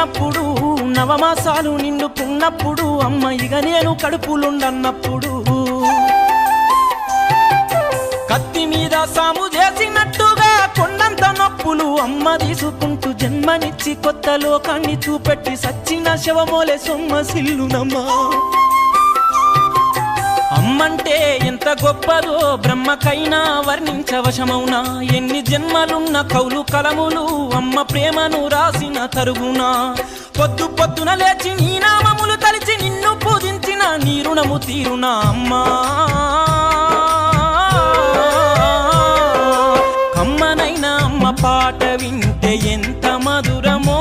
ఉన్నప్పుడు నవమాసాలు నిండుకున్నప్పుడు అమ్మ ఇక నేను కడుపులుండన్నప్పుడు కత్తి మీద సాము చేసినట్టుగా కొండంత నొప్పులు అమ్మ తీసుకుంటూ జన్మనిచ్చి కొత్త లోకాన్ని చూపెట్టి సచ్చిన శవమోలే సొమ్మసిల్లునమ్మా అమ్మంటే ఎంత గొప్పదో బ్రహ్మకైనా వర్ణించవశమౌనా ఎన్ని జన్మలున్న కౌలు కలములు అమ్మ ప్రేమను రాసిన తరుగునా పొద్దు పొద్దున లేచి నీ నామములు తలిచి నిన్ను పూజించిన నీ రుణము తీరునా అమ్మా అమ్మనైనా అమ్మ పాట వింటే ఎంత మధురమో